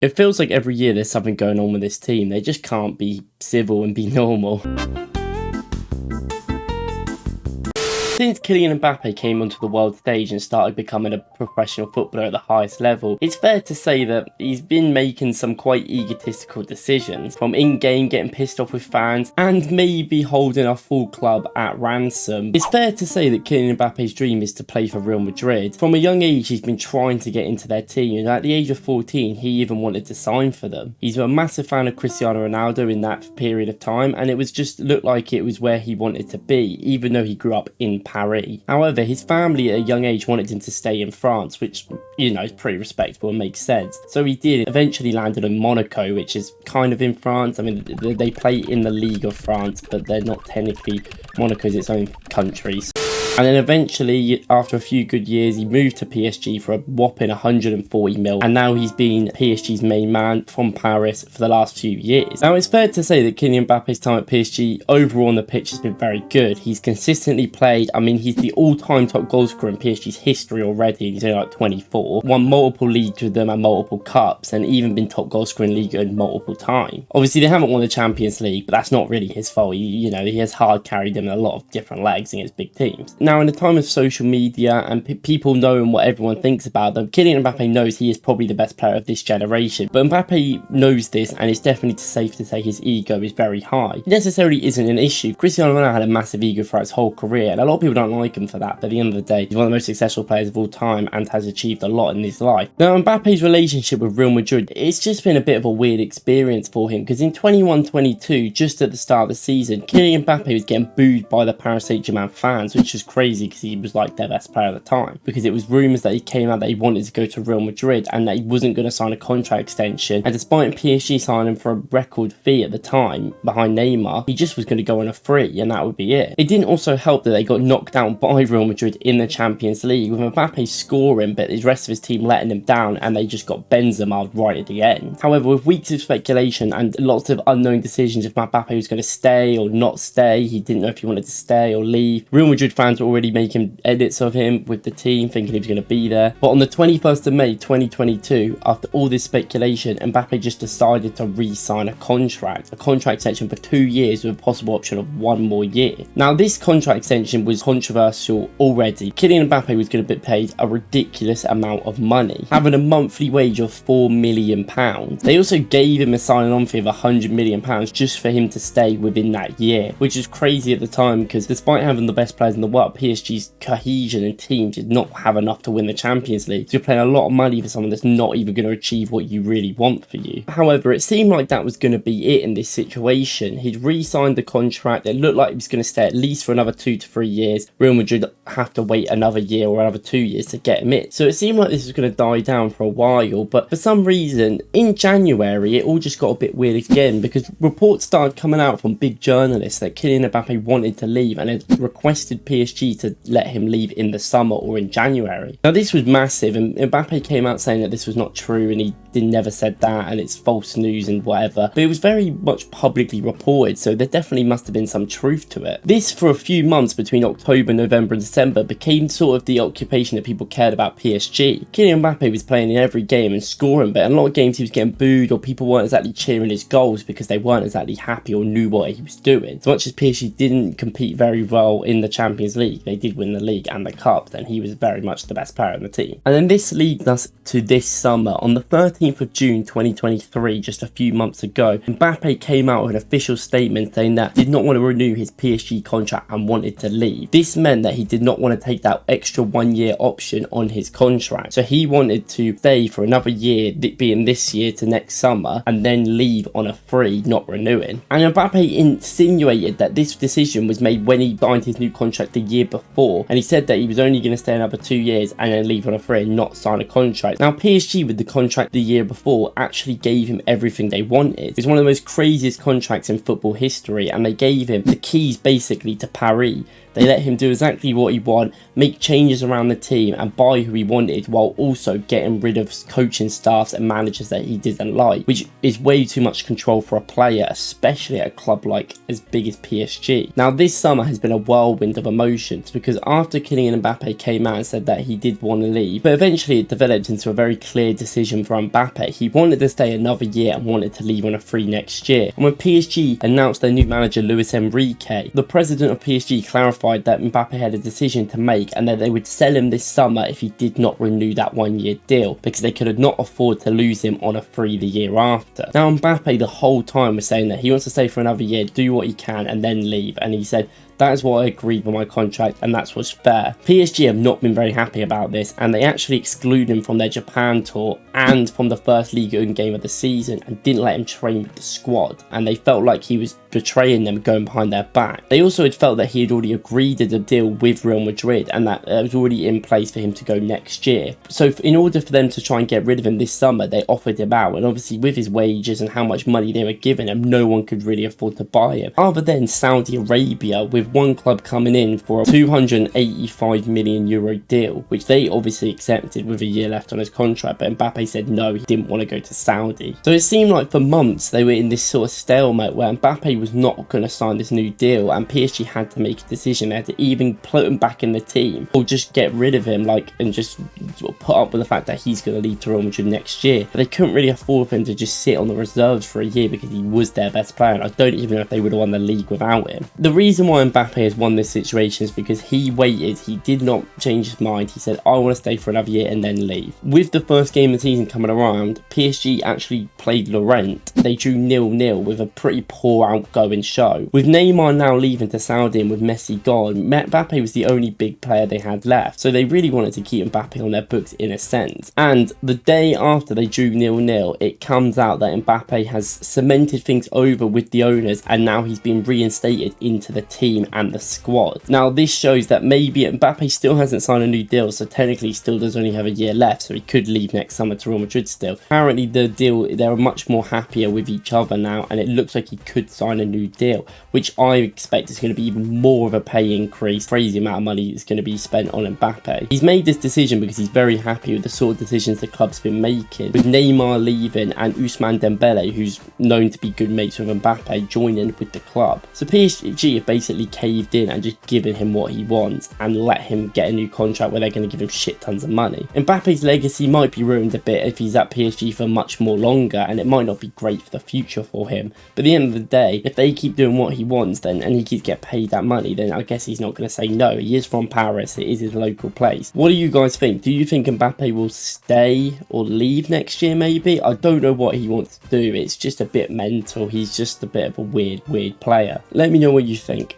It feels like every year there's something going on with this team. They just can't be civil and be normal. Since Kylian Mbappe came onto the world stage and started becoming a professional footballer at the highest level, it's fair to say that he's been making some quite egotistical decisions, from in-game getting pissed off with fans and maybe holding a full club at ransom. It's fair to say that Kylian Mbappe's dream is to play for Real Madrid. From a young age, he's been trying to get into their team, and at the age of 14, he even wanted to sign for them. He's a massive fan of Cristiano Ronaldo in that period of time, and it was just looked like it was where he wanted to be, even though he grew up in Paris. However, his family at a young age wanted him to stay in France, which, you know, is pretty respectable and makes sense. So he did. Eventually landed in Monaco, which is kind of in France. I mean, they play in the League of France, but they're not technically. Monaco's its own country. And then eventually, after a few good years, he moved to PSG for a whopping 140 mil, and now he's been PSG's main man from Paris for the last few years. Now, it's fair to say that Kylian Mbappe's time at PSG overall on the pitch has been very good. He's consistently played. I mean, he's the all-time top goal scorer in PSG's history already, and he's only like 24. Won multiple leagues with them and multiple cups, and even been top goal scorer in Liga multiple times. Obviously, they haven't won the Champions League, but that's not really his fault. He has hard carried them in a lot of different legs against big teams. Now, in the time of social media and people knowing what everyone thinks about them, Kylian Mbappe knows he is probably the best player of this generation. But Mbappe knows this, and it's definitely safe to say his ego is very high. It necessarily isn't an issue. Cristiano Ronaldo had a massive ego throughout his whole career, and a lot of people don't like him for that. But at the end of the day, he's one of the most successful players of all time and has achieved a lot in his life. Now, Mbappe's relationship with Real Madrid, it's just been a bit of a weird experience for him, because in 21-22, just at the start of the season, Kylian Mbappe was getting booed by the Paris Saint-Germain fans, which is crazy because he was like their best player at the time, because it was rumours that he came out that he wanted to go to Real Madrid and that he wasn't going to sign a contract extension, and despite PSG signing for a record fee at the time behind Neymar, he just was going to go on a free and that would be it. It didn't also help that they got knocked out by Real Madrid in the Champions League, with Mbappe scoring but the rest of his team letting him down, and they just got Benzema right at the end. However, with weeks of speculation and lots of unknown decisions if Mbappe was going to stay or not stay, he didn't know if he wanted to stay or leave. Real Madrid fans were already making edits of him with the team, thinking he was going to be there. But on the 21st of May 2022, after all this speculation, Mbappe just decided to re-sign a contract extension for 2 years with a possible option of 1 more year. Now, this contract extension was controversial already. Kylian Mbappe was going to be paid a ridiculous amount of money, having a monthly wage of £4 million. They also gave him a signing-on fee of £100 million just for him to stay within that year, which is crazy at the time, because despite having the best players in the world, PSG's cohesion and team did not have enough to win the Champions League. So you're paying a lot of money for someone that's not even going to achieve what you really want for you. However, it seemed like that was going to be it in this situation. He'd re-signed the contract. It looked like he was going to stay at least for another 2 to 3 years. Real Madrid have to wait another year or another 2 years to get him in. So it seemed like this was going to die down for a while, but for some reason in January it all just got a bit weird again, because reports started coming out from big journalists that Kylian Mbappe wanted to leave and had requested PSG to let him leave in the summer or in January. Now, this was massive, and Mbappe came out saying that this was not true and he never said that and it's false news and whatever, but it was very much publicly reported, so there definitely must have been some truth to it. This, for a few months between October, November and December, became sort of the occupation that people cared about PSG. Kylian Mbappe was playing in every game and scoring, but in a lot of games he was getting booed, or people weren't exactly cheering his goals because they weren't exactly happy or knew what he was doing. As much as PSG didn't compete very well in the Champions League, they did win the league and the cup, and he was very much the best player on the team. And then this leads us to this summer. On the 13th of June 2023, just a few months ago, Mbappe came out with an official statement saying that he did not want to renew his PSG contract and wanted to leave. This meant that he did not want to take that extra 1 year option on his contract, so he wanted to stay for another year, being this year to next summer, and then leave on a free, not renewing. And Mbappe insinuated that this decision was made when he signed his new contract the year before, and he said that he was only going to stay another 2 years and then leave on a free and not sign a contract. Now, PSG with the contract the year before actually gave him everything they wanted. It was one of the most craziest contracts in football history, and they gave him the keys basically to Paris, They let him do exactly what he wanted, make changes around the team and buy who he wanted, while also getting rid of coaching staffs and managers that he didn't like, which is way too much control for a player, especially at a club like as big as PSG. Now this summer has been a whirlwind of emotions, because after Kylian Mbappe came out and said that he did want to leave, but eventually it developed into a very clear decision for Mbappe. He wanted to stay another year and wanted to leave on a free next year. And when PSG announced their new manager Luis Enrique, the president of PSG clarified that Mbappe had a decision to make and that they would sell him this summer if he did not renew that 1-year deal, because they could not afford to lose him on a free the year after. Now Mbappe the whole time was saying that he wants to stay for another year, do what he can and then leave, and he said that is what I agreed with my contract and that's what's fair. PSG have not been very happy about this, and they actually excluded him from their Japan tour and from the first Ligue 1 game of the season and didn't let him train with the squad, and they felt like he was betraying them, going behind their back. They also had felt that he had already agreed to the deal with Real Madrid and that it was already in place for him to go next year. So in order for them to try and get rid of him this summer, they offered him out, and obviously with his wages and how much money they were giving him, no one could really afford to buy him other than Saudi Arabia, with one club coming in for a €285 million deal, which they obviously accepted with a year left on his contract, but Mbappe said no, he didn't want to go to Saudi. So it seemed like for months they were in this sort of stalemate where Mbappe was not going to sign this new deal, and PSG had to make a decision. They had to even put him back in the team or just get rid of him, and just sort of put up with the fact that he's going to leave to Real Madrid next year. But they couldn't really afford for him to just sit on the reserves for a year because he was their best player, and I don't even know if they would have won the league without him. The reason why Mbappe has won this situation is because he waited, he did not change his mind. He said, I want to stay for another year and then leave. With the first game of the season coming around, PSG actually played Lorient. They drew 0-0 with a pretty poor outgoing show. With Neymar now leaving to Saudi and with Messi gone, Mbappe was the only big player they had left, so they really wanted to keep Mbappe on their books in a sense. And the day after they drew 0-0, it comes out that Mbappe has cemented things over with the owners, and now he's been reinstated into the team and the squad. Now this shows that maybe Mbappe still hasn't signed a new deal, so technically he still does only have a year left, so he could leave next summer to Real Madrid still. Apparently the deal, they're much more happier with each other now, and it looks like he could sign a new deal, which I expect is going to be even more of a pay increase. Crazy amount of money is going to be spent on Mbappe. He's made this decision because he's very happy with the sort of decisions the club's been making, with Neymar leaving and Ousmane Dembele, who's known to be good mates with Mbappe, joining with the club. So PSG have basically caved in and just given him what he wants and let him get a new contract where they're going to give him shit tons of money. Mbappe's legacy might be ruined a bit if he's at PSG for much more longer, and it might not be great for the future for him. But at the end of the day, if they keep doing what he wants then, and he keeps getting paid that money, then I guess he's not going to say no. He is from Paris, it is his local place. What do you guys think? Do you think Mbappe will stay or leave next year maybe? I don't know what he wants to do. It's just a bit mental. He's just a bit of a weird player. Let me know what you think.